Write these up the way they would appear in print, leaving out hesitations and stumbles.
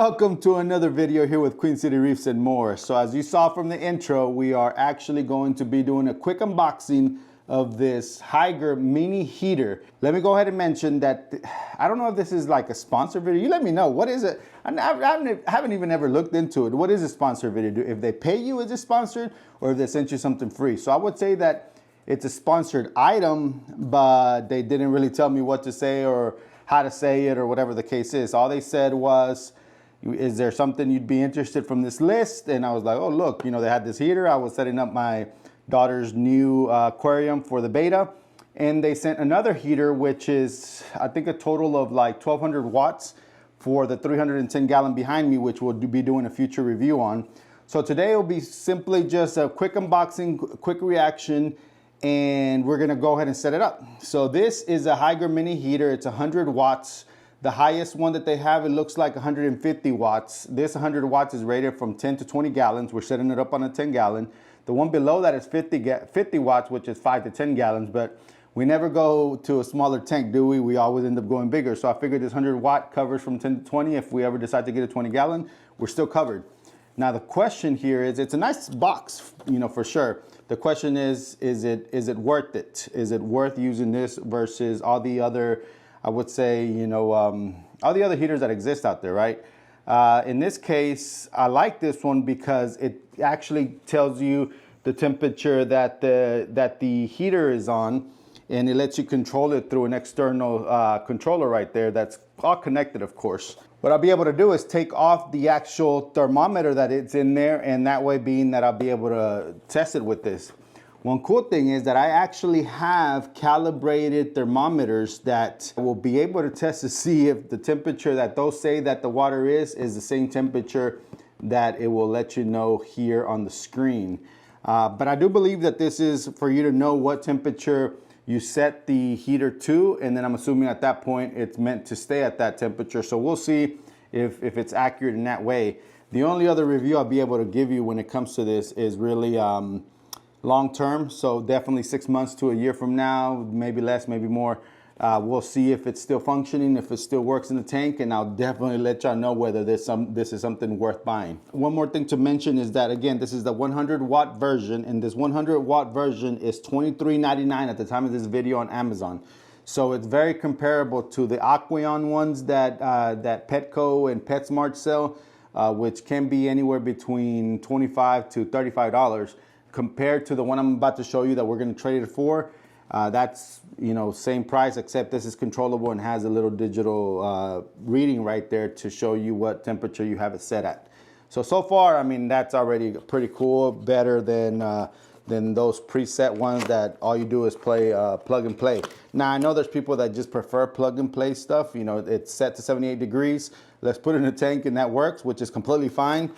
Welcome to another video here with Queen City Reefs and more. So as you saw from the intro, we are actually going to be doing a quick unboxing of this Hygger Mini Heater. Let me go ahead and mention that I don't know if this is like a sponsor video. You let me know. What is it? I haven't even ever looked into it. What is a sponsor video? If they pay you, is it sponsored? Or if they sent you something free? So I would say that it's a sponsored item, but they didn't really tell me what to say or how to say it or whatever the case is. All they said was, is there something you'd be interested from this list? And I was like, oh, look, you know, they had this heater. I was setting up my daughter's new aquarium for the Betta. And they sent another heater, which is, I think, a total of like 1,200 watts for the 310 gallon behind me, which we'll be doing a future review on. So today will be simply just a quick unboxing, quick reaction, and we're gonna go ahead and set it up. So this is a Hygger Mini Heater. It's 100 watts. The highest one that they have, it looks like 150 watts. This 100 watts is rated from 10 to 20 gallons. We're setting it up on a 10 gallon. The one below that is 50 watts, which is 5 to 10 gallons, but we never go to a smaller tank, do we? We always end up going bigger. So I figured this 100 watt covers from 10 to 20. If we ever decide to get a 20 gallon, we're still covered. Now the question here is, it's a nice box, you know, for sure. The question is it worth it? Is it worth using this versus all the other, I would say, you know, all the other heaters that exist out there, right? In this case, I like this one because it actually tells you the temperature that the heater is on, and it lets you control it through an external controller right there that's all connected, of course. What I'll be able to do is take off the actual thermometer that it's in there, and that way being that I'll be able to test it with this. One cool thing is that I actually have calibrated thermometers that will be able to test to see if the temperature that those say that the water is the same temperature that it will let you know here on the screen. But I do believe that this is for you to know what temperature you set the heater to, and then I'm assuming at that point it's meant to stay at that temperature. So we'll see if it's accurate in that way. The only other review I'll be able to give you when it comes to this is really long term. So definitely 6 months to a year from now, maybe less, maybe more. We'll see if it's still functioning, if it still works in the tank, and I'll definitely let y'all know whether this is something worth buying. One more thing to mention is that, again, this is the 100 watt version, and this 100 watt version is $23.99 at the time of this video on Amazon. So it's very comparable to the Aqueon ones that Petco and Petsmart sell, which can be anywhere between $25 to $35 compared to the one I'm about to show you that we're going to trade it for. That's, you know, same price, except this is controllable and has a little digital reading right there to show you what temperature you have it set at. So far, I mean, that's already pretty cool, better than those preset ones that all you do is play plug and play. Now, I know there's people that just prefer plug and play stuff. You know, it's set to 78 degrees. Let's put it in a tank and that works, which is completely fine.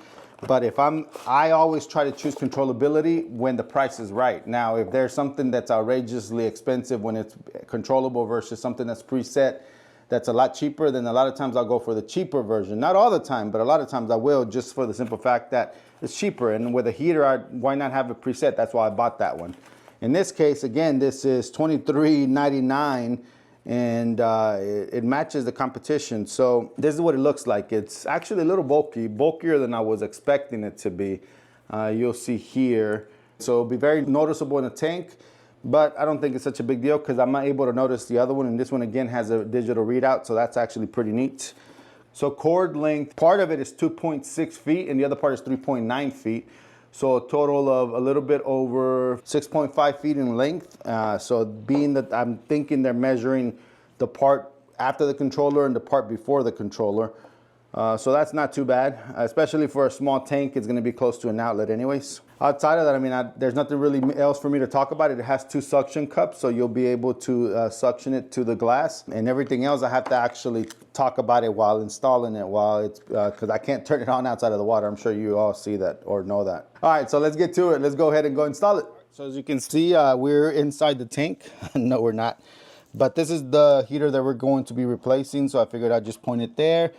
But I always try to choose controllability when the price is right. Now, if there's something that's outrageously expensive when it's controllable versus something that's preset that's a lot cheaper, then a lot of times I'll go for the cheaper version. Not all the time, but a lot of times I will, just for the simple fact that it's cheaper. And with a heater, why not have it preset? That's why I bought that one. In this case, again, this is $23.99. And it matches the competition. So this is what it looks like. It's actually a little bulkier than I was expecting it to be. You'll see here. So it'll be very noticeable in the tank, but I don't think it's such a big deal because I'm not able to notice the other one. And this one again has a digital readout, so that's actually pretty neat. So cord length, part of it is 2.6 feet and the other part is 3.9 feet. So a total of a little bit over 6.5 feet in length. So being that I'm thinking they're measuring the part after the controller and the part before the controller. So that's not too bad, especially for a small tank. It's gonna be close to an outlet anyways. Outside of that, I mean, there's nothing really else for me to talk about. It has 2 suction cups, so you'll be able to suction it to the glass. And everything else, I have to actually talk about it while installing it, because I can't turn it on outside of the water. I'm sure you all see that or know that. All right, so let's get to it. Let's go ahead and go install it. So as you can see, we're inside the tank. No, we're not. But this is the heater that we're going to be replacing, so I figured I'd just point it there.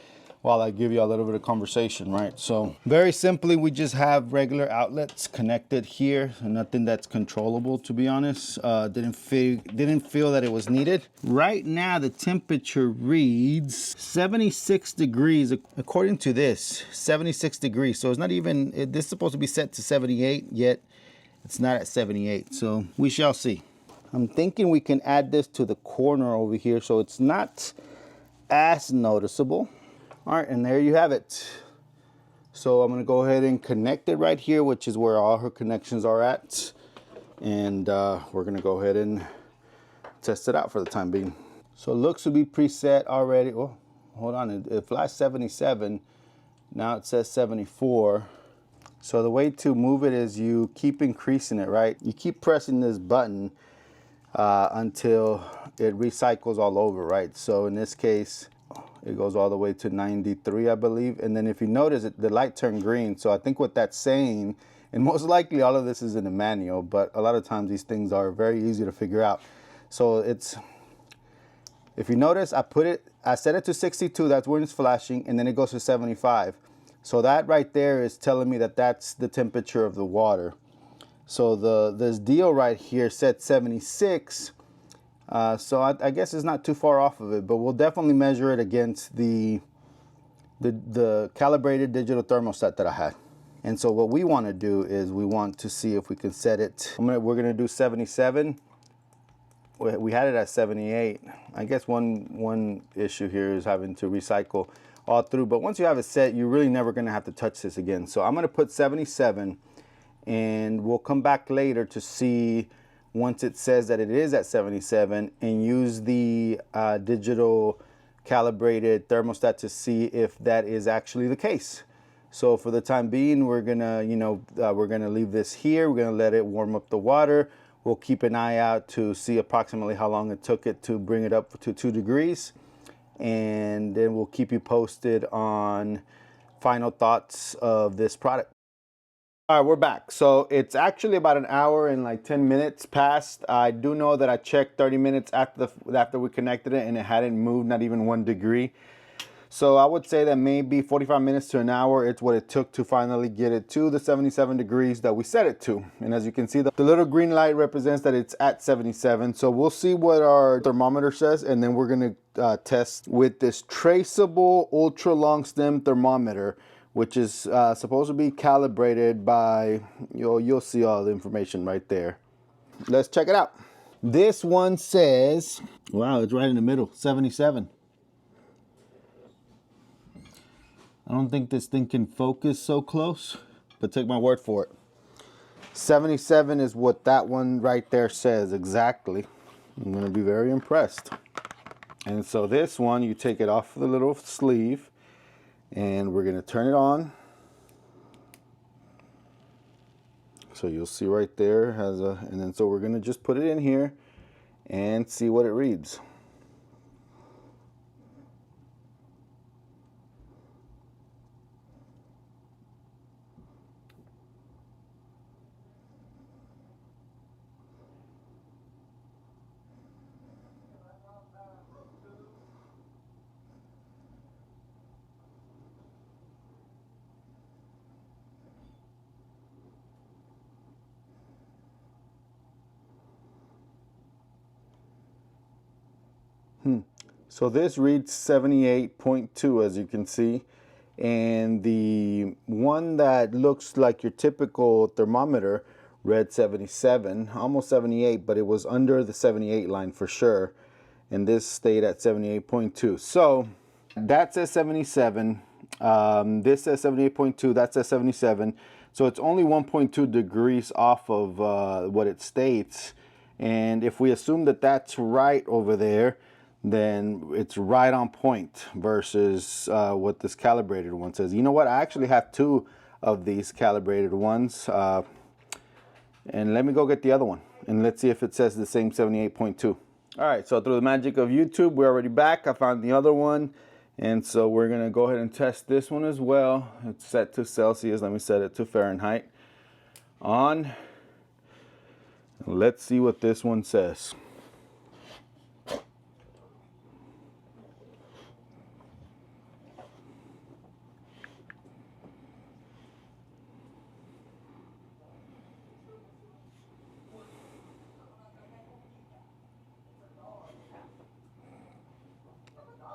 while I give you a little bit of conversation, right? So very simply, we just have regular outlets connected here, nothing that's controllable, to be honest. Didn't feel that it was needed. Right now, the temperature reads 76 degrees, according to this, 76 degrees. So it's not even, this is supposed to be set to 78, yet it's not at 78. So we shall see. I'm thinking we can add this to the corner over here so it's not as noticeable. All right, and there you have it. So I'm gonna go ahead and connect it right here, which is where all her connections are at. And we're gonna go ahead and test it out for the time being. So it looks to be preset already. Oh, hold on, it flies 77. Now it says 74. So the way to move it is you keep increasing it, right? You keep pressing this button until it recycles all over, right? So in this case, it goes all the way to 93, I believe. And then if you notice, the light turned green. So I think what that's saying, and most likely all of this is in the manual, but a lot of times these things are very easy to figure out. So it's, if you notice, I set it to 62, that's when it's flashing, and then it goes to 75. So that right there is telling me that that's the temperature of the water. So this deal right here said 76. So I guess it's not too far off of it, but we'll definitely measure it against the calibrated digital thermostat that I had. And so what we want to do is we want to see if we can set it. We're gonna do 77. We had it at 78. I guess one issue here is having to recycle all through, but once you have it set, you're really never gonna have to touch this again. So I'm gonna put 77, and we'll come back later to see once it says that it is at 77 and use the digital calibrated thermostat to see if that is actually the case. So for the time being, we're gonna, we're gonna leave this here. We're gonna let it warm up the water. We'll keep an eye out to see approximately how long it took it to bring it up to 2 degrees. And then we'll keep you posted on final thoughts of this product. All right, we're back. So it's actually about an hour and like 10 minutes past. I do know that I checked 30 minutes after we connected it and it hadn't moved, not even 1 degree. So I would say that maybe 45 minutes to an hour, it's what it took to finally get it to the 77 degrees that we set it to. And as you can see, the little green light represents that it's at 77. So we'll see what our thermometer says, and then we're gonna test with this traceable ultra long stem thermometer, which is supposed to be calibrated by, you'll see all the information right there. Let's check it out. This one says, wow, it's right in the middle, 77. I don't think this thing can focus so close, but take my word for it. 77 is what that one right there says exactly. I'm gonna be very impressed. And so this one, you take it off the little sleeve, and we're gonna turn it on. So you'll see right there has and then so we're gonna just put it in here and see what it reads. So this reads 78.2, as you can see, and the one that looks like your typical thermometer read 77, almost 78, but it was under the 78 line for sure, and this stayed at 78.2. So that says 77, this says 78.2, that says 77, so it's only 1.2 degrees off of what it states. And if we assume that that's right over there, then it's right on point versus what this calibrated one says. You know what? I actually have 2 of these calibrated ones. And let me go get the other one. And let's see if it says the same 78.2. All right, so through the magic of YouTube, we're already back. I found the other one. And so we're going to go ahead and test this one as well. It's set to Celsius. Let me set it to Fahrenheit. On. Let's see what this one says.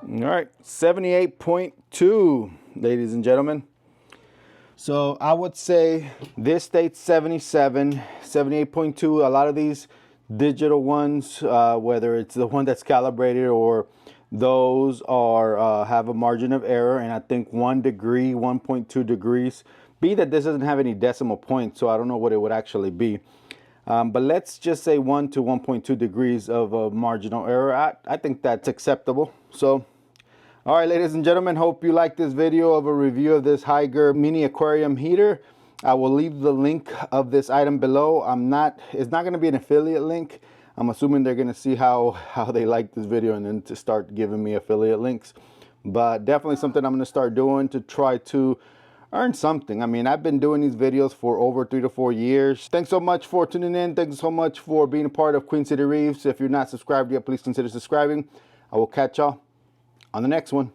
All right, 78.2, ladies and gentlemen. So I would say this states 77, 78.2. A lot of these digital ones, whether it's the one that's calibrated or those are have a margin of error, and I think 1 degree, 1.2 degrees. Be that this doesn't have any decimal points, so I don't know what it would actually be. But let's just say 1 to 1.2 degrees of a marginal error. I think that's acceptable. So, all right, ladies and gentlemen, hope you like this video of a review of this Hygger mini aquarium heater. I will leave the link of this item below. It's not going to be an affiliate link. I'm assuming they're going to see how they like this video and then to start giving me affiliate links. But definitely something I'm going to start doing to try to earn something. I mean, I've been doing these videos for over 3 to 4 years. Thanks so much for tuning in. Thanks so much for being a part of Queen City Reefs. If you're not subscribed yet, please consider subscribing. I will catch y'all on the next one.